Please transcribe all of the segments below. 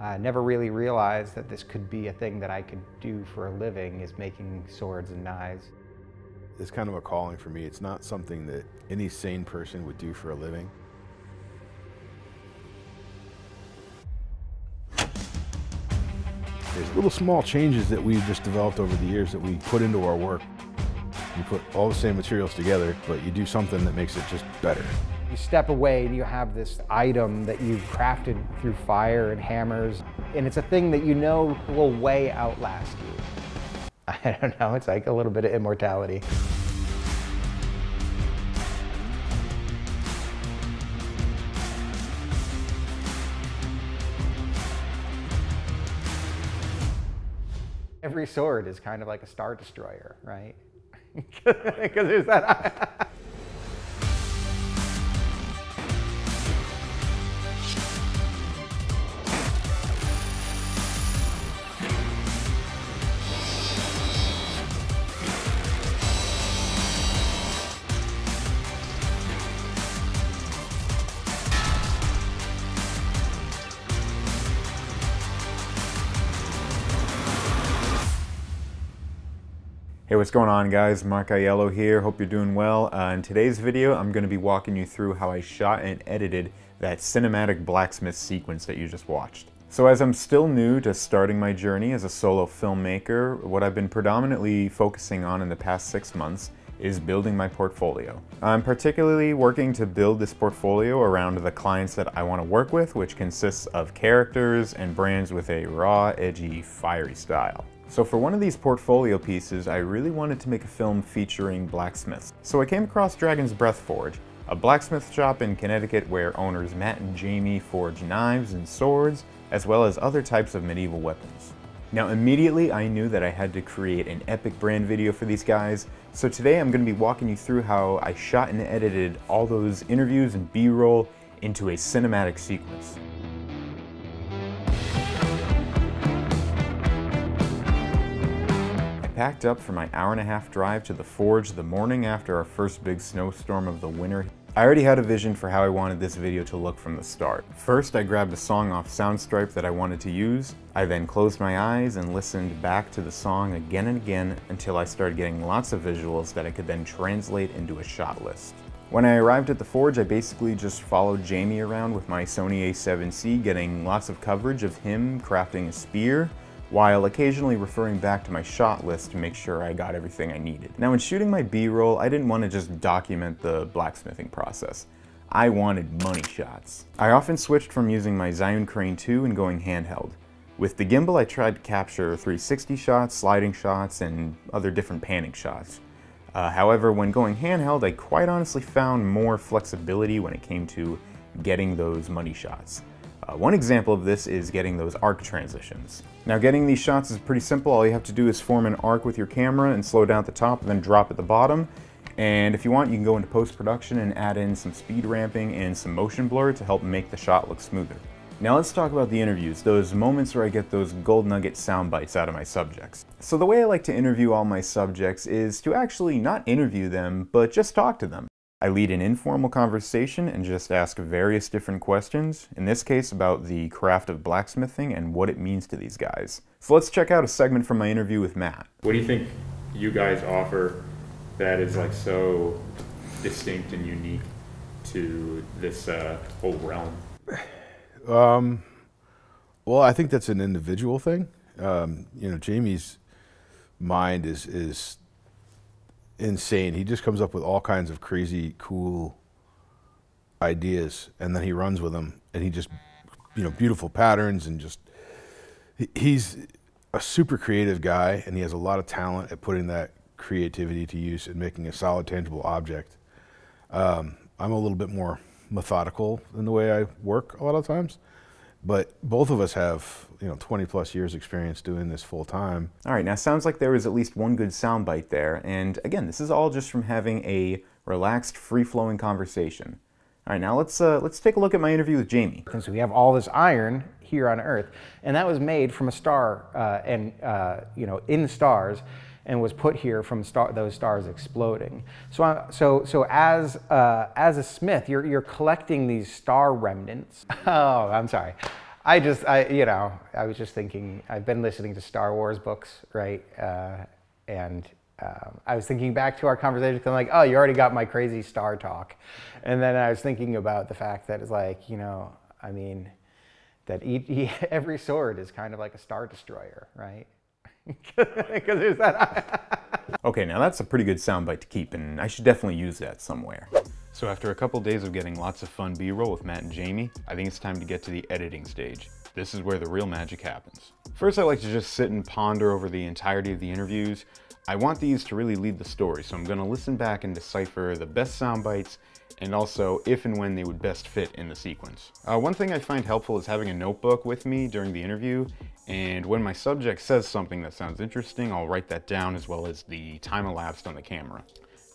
I never really realized that this could be a thing that I could do for a living, is making swords and knives. It's kind of a calling for me. It's not something that any sane person would do for a living. There's little small changes that we've just developed over the years that we put into our work. You put all the same materials together, but you do something that makes it just better. You step away and you have this item that you've crafted through fire and hammers, and it's a thing that you know will way outlast you. I don't know, it's like a little bit of immortality. Every sword is kind of like a Star Destroyer, right? Because there's that. Hey, what's going on, guys? Mark Aiello here. Hope you're doing well. In today's video, I'm going to be walking you through how I shot and edited that cinematic blacksmith sequence that you just watched. So as I'm still new to starting my journey as a solo filmmaker, what I've been predominantly focusing on in the past 6 months is building my portfolio. I'm particularly working to build this portfolio around the clients that I want to work with, which consists of characters and brands with a raw, edgy, fiery style. So for one of these portfolio pieces, I really wanted to make a film featuring blacksmiths. So I came across Dragon's Breath Forge, a blacksmith shop in Connecticut where owners Matt and Jamie forge knives and swords, as well as other types of medieval weapons. Now immediately I knew that I had to create an epic brand video for these guys, so today I'm going to be walking you through how I shot and edited all those interviews and B-roll into a cinematic sequence. Packed up for my hour-and-a-half drive to the forge the morning after our first big snowstorm of the winter. I already had a vision for how I wanted this video to look from the start. First, I grabbed a song off Soundstripe that I wanted to use. I then closed my eyes and listened back to the song again and again until I started getting lots of visuals that I could then translate into a shot list. When I arrived at the forge, I basically just followed Jamie around with my Sony A7C, getting lots of coverage of him crafting a spear, while occasionally referring back to my shot list to make sure I got everything I needed. Now in shooting my B-roll, I didn't want to just document the blacksmithing process. I wanted money shots. I often switched from using my Zhiyun Crane 2 and going handheld. With the gimbal, I tried to capture 360 shots, sliding shots, and other different panning shots. However, when going handheld, I quite honestly found more flexibility when it came to getting those money shots. One example of this is getting those arc transitions. Now getting these shots is pretty simple. All you have to do is form an arc with your camera and slow down at the top and then drop at the bottom. And if you want, you can go into post-production and add in some speed ramping and some motion blur to help make the shot look smoother. Now let's talk about the interviews, those moments where I get those gold nugget sound bites out of my subjects. So the way I like to interview all my subjects is to actually not interview them, but just talk to them. I lead an informal conversation and just ask various different questions, in this case about the craft of blacksmithing and what it means to these guys. So let's check out a segment from my interview with Matt. What do you think you guys offer that is like so distinct and unique to this whole realm? Well, I think that's an individual thing. You know, Jamie's mind is insane. He just comes up with all kinds of crazy, cool ideas, and then he runs with them, and he just, you know, beautiful patterns, and just, he's a super creative guy, and he has a lot of talent at putting that creativity to use and making a solid, tangible object. I'm a little bit more methodical in the way I work a lot of times, but both of us have, you know, 20+ years experience doing this full time. All right, now sounds like there was at least one good soundbite there, and again, this is all just from having a relaxed, free-flowing conversation. All right, now let's take a look at my interview with Jamie. And so we have all this iron here on Earth, and that was made from a star, you know, in the stars, and was put here from those stars exploding. So as a smith, you're collecting these star remnants. Oh, I'm sorry. You know, I was just thinking, I've been listening to Star Wars books, right? And I was thinking back to our conversation, because I'm like, oh, you already got my crazy star talk. And then I was thinking about the fact that it's like, you know, I mean, that every sword is kind of like a star destroyer, right? Because there's that. Okay, now that's a pretty good soundbite to keep, and I should definitely use that somewhere. So after a couple days of getting lots of fun B-roll with Matt and Jamie, I think it's time to get to the editing stage. This is where the real magic happens. First, I like to just sit and ponder over the entirety of the interviews. I want these to really lead the story, so I'm gonna listen back and decipher the best sound bites and also if and when they would best fit in the sequence. One thing I find helpful is having a notebook with me during the interview, and when my subject says something that sounds interesting, I'll write that down as well as the time elapsed on the camera.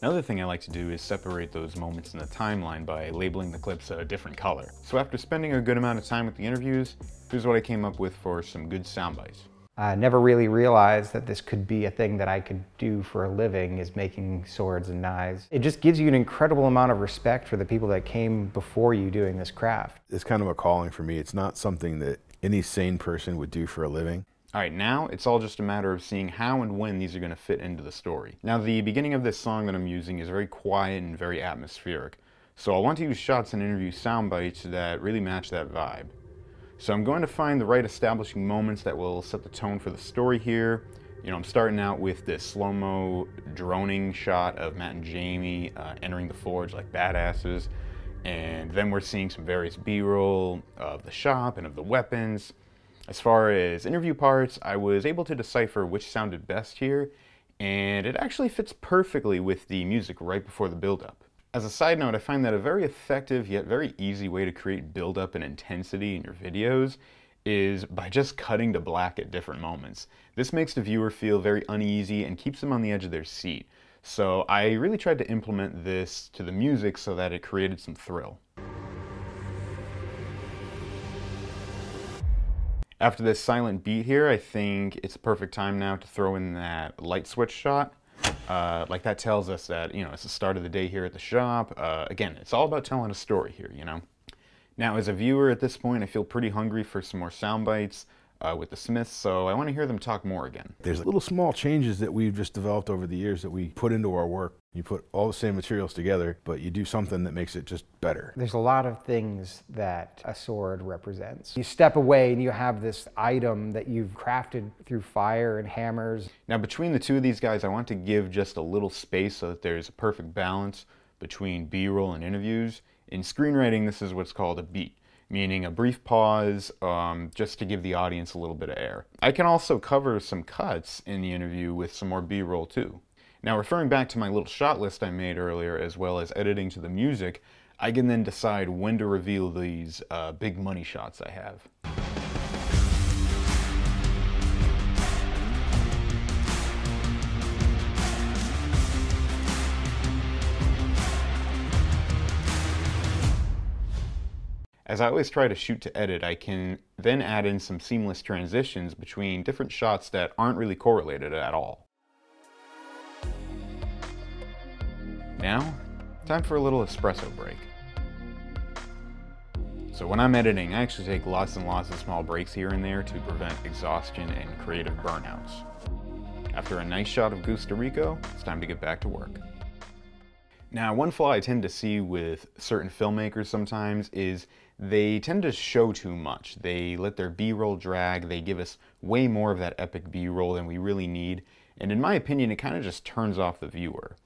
Another thing I like to do is separate those moments in the timeline by labeling the clips a different color. So after spending a good amount of time with the interviews, here's what I came up with for some good sound bites. I never really realized that this could be a thing that I could do for a living, is making swords and knives. It just gives you an incredible amount of respect for the people that came before you doing this craft. It's kind of a calling for me. It's not something that any sane person would do for a living. All right, now it's all just a matter of seeing how and when these are going to fit into the story. Now, the beginning of this song that I'm using is very quiet and very atmospheric, so I want to use shots and interview sound bites that really match that vibe. So I'm going to find the right establishing moments that will set the tone for the story here. You know, I'm starting out with this slow-mo droning shot of Matt and Jamie entering the forge like badasses, and then we're seeing some various B-roll of the shop and of the weapons. As far as interview parts, I was able to decipher which sounded best here, and it actually fits perfectly with the music right before the build-up. As a side note, I find that a very effective yet very easy way to create build-up and intensity in your videos is by just cutting to black at different moments. This makes the viewer feel very uneasy and keeps them on the edge of their seat. So I really tried to implement this to the music so that it created some thrill. After this silent beat here, I think it's the perfect time now to throw in that light switch shot. Like that tells us that, you know, it's the start of the day here at the shop. Again, it's all about telling a story here, you know. Now, as a viewer at this point, I feel pretty hungry for some more sound bites with the Smiths, so I want to hear them talk more again. There's little small changes that we've just developed over the years that we put into our work. You put all the same materials together, but you do something that makes it just better. There's a lot of things that a sword represents. You step away and you have this item that you've crafted through fire and hammers. Now, between the two of these guys, I want to give just a little space so that there's a perfect balance between B-roll and interviews. In screenwriting, this is what's called a beat, meaning a brief pause just to give the audience a little bit of air. I can also cover some cuts in the interview with some more B-roll too. Now, referring back to my little shot list I made earlier, as well as editing to the music, I can then decide when to reveal these big money shots I have. As I always try to shoot to edit, I can then add in some seamless transitions between different shots that aren't really correlated at all. Now, time for a little espresso break. So when I'm editing, I actually take lots and lots of small breaks here and there to prevent exhaustion and creative burnouts. After a nice shot of Gusto Rico, it's time to get back to work. Now, one flaw I tend to see with certain filmmakers sometimes is they tend to show too much. They let their B-roll drag, they give us way more of that epic B-roll than we really need, and in my opinion, it kind of just turns off the viewer.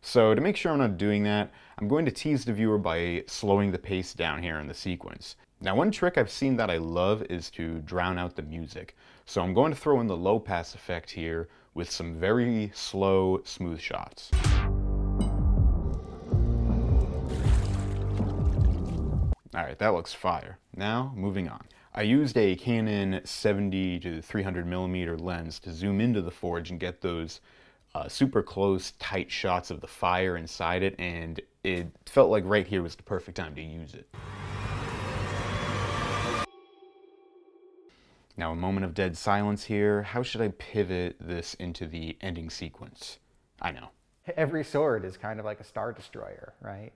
So to make sure I'm not doing that, I'm going to tease the viewer by slowing the pace down here in the sequence. Now, one trick I've seen that I love is to drown out the music. So I'm going to throw in the low pass effect here with some very slow, smooth shots. Alright, that looks fire. Now, moving on. I used a Canon 70 to 300mm lens to zoom into the forge and get those super close, tight shots of the fire inside it, and it felt like right here was the perfect time to use it. Now, a moment of dead silence here. How should I pivot this into the ending sequence? I know. Every sword is kind of like a star destroyer, right?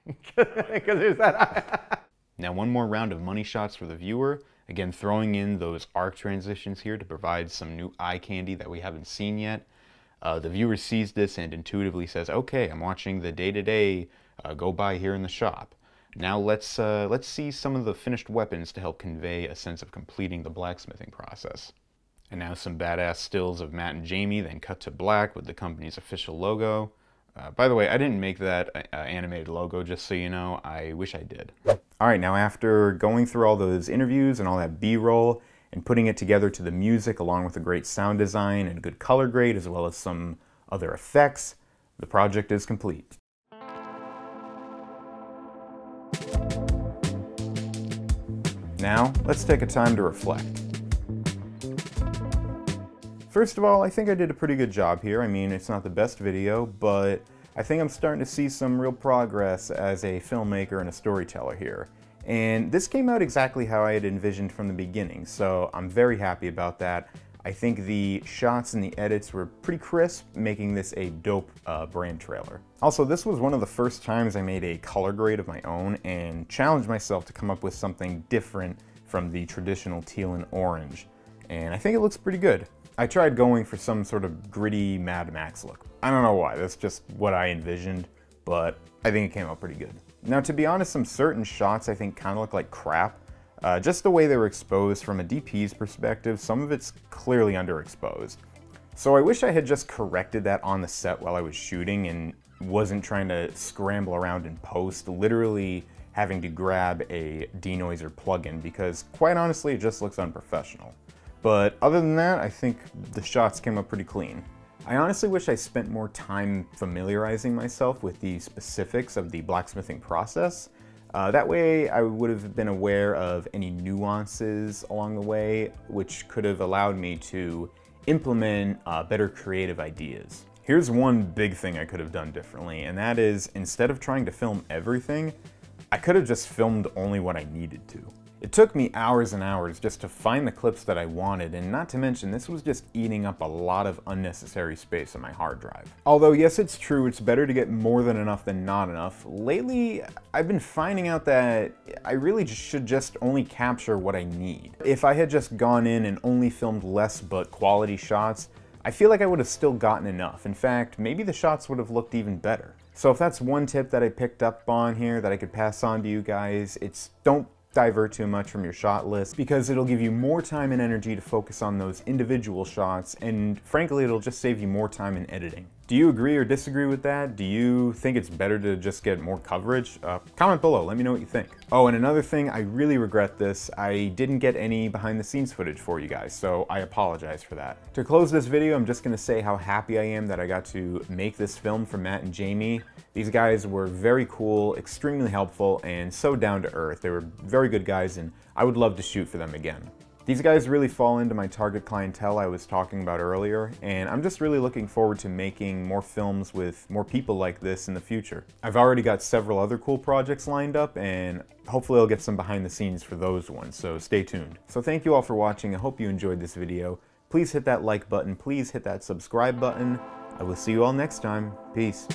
Because there's that. Now, one more round of money shots for the viewer. Again, throwing in those arc transitions here to provide some new eye candy that we haven't seen yet. The viewer sees this and intuitively says, okay, I'm watching the day-to-day go by here in the shop. Now let's see some of the finished weapons to help convey a sense of completing the blacksmithing process. And now some badass stills of Matt and Jamie, then cut to black with the company's official logo. By the way, I didn't make that animated logo, just so you know. I wish I did. All right, now after going through all those interviews and all that B-roll and putting it together to the music along with a great sound design and good color grade as well as some other effects, the project is complete. Now, let's take a time to reflect. First of all, I think I did a pretty good job here. I mean, it's not the best video, but I think I'm starting to see some real progress as a filmmaker and a storyteller here. And this came out exactly how I had envisioned from the beginning, so I'm very happy about that. I think the shots and the edits were pretty crisp, making this a dope brand trailer. Also, this was one of the first times I made a color grade of my own and challenged myself to come up with something different from the traditional teal and orange. And I think it looks pretty good. I tried going for some sort of gritty Mad Max look. I don't know why, that's just what I envisioned, but I think it came out pretty good. Now, to be honest, some certain shots I think kind of look like crap. Just the way they were exposed from a DP's perspective, some of it's clearly underexposed. So I wish I had just corrected that on the set while I was shooting and wasn't trying to scramble around in post, literally having to grab a denoiser plugin, because quite honestly, it just looks unprofessional. But other than that, I think the shots came up pretty clean. I honestly wish I spent more time familiarizing myself with the specifics of the blacksmithing process. That way I would have been aware of any nuances along the way, which could have allowed me to implement better creative ideas. Here's one big thing I could have done differently, and that is, instead of trying to film everything, I could have just filmed only what I needed to. It took me hours and hours just to find the clips that I wanted, and not to mention this was just eating up a lot of unnecessary space on my hard drive. Although yes, it's true, it's better to get more than enough than not enough. Lately, I've been finding out that I really should just only capture what I need. If I had just gone in and only filmed less but quality shots, I feel like I would have still gotten enough. In fact, maybe the shots would have looked even better. So if that's one tip that I picked up on here that I could pass on to you guys, it's don't divert too much from your shot list, because it'll give you more time and energy to focus on those individual shots, and frankly it'll just save you more time in editing. Do you agree or disagree with that? Do you think it's better to just get more coverage? Comment below, let me know what you think. Oh, and another thing, I really regret this. I didn't get any behind the scenes footage for you guys, so I apologize for that. To close this video, I'm just gonna say how happy I am that I got to make this film for Matt and Jamie. These guys were very cool, extremely helpful, and so down to earth. They were very good guys, and I would love to shoot for them again. These guys really fall into my target clientele I was talking about earlier, and I'm just really looking forward to making more films with more people like this in the future. I've already got several other cool projects lined up, and hopefully I'll get some behind the scenes for those ones, so stay tuned. So thank you all for watching. I hope you enjoyed this video. Please hit that like button, please hit that subscribe button. I will see you all next time. Peace.